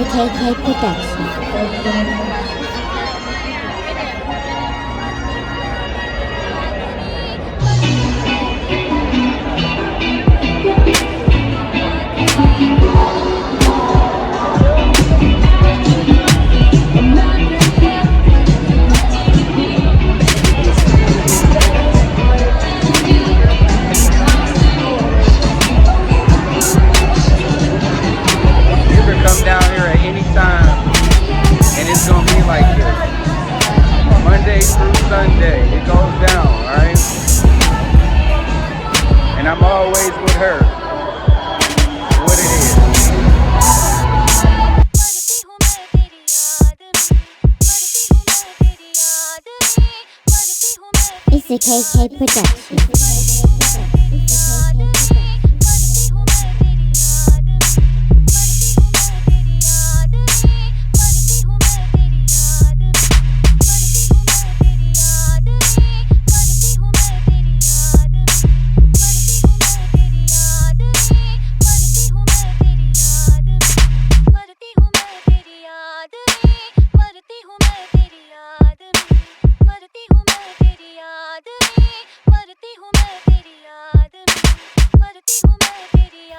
KK Production. Come down here at any time, and it's gonna be like this. Monday through Sunday, it goes down, alright? And I'm always with her. What it is. It's a KK Production.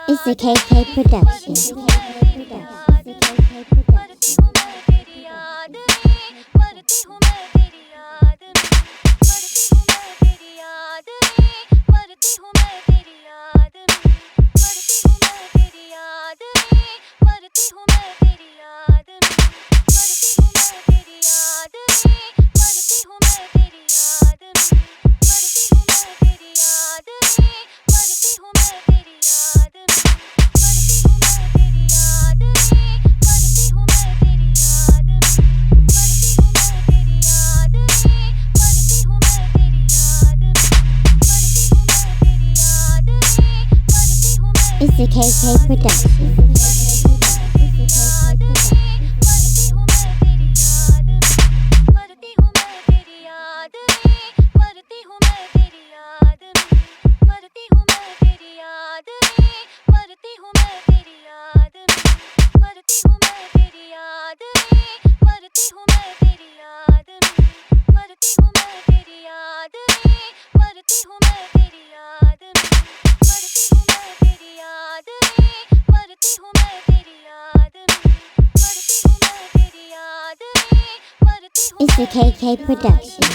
It's a KK Production. It's a KK Production. It's a KK Production.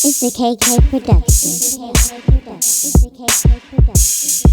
It's a KK Production. It's a KK Production.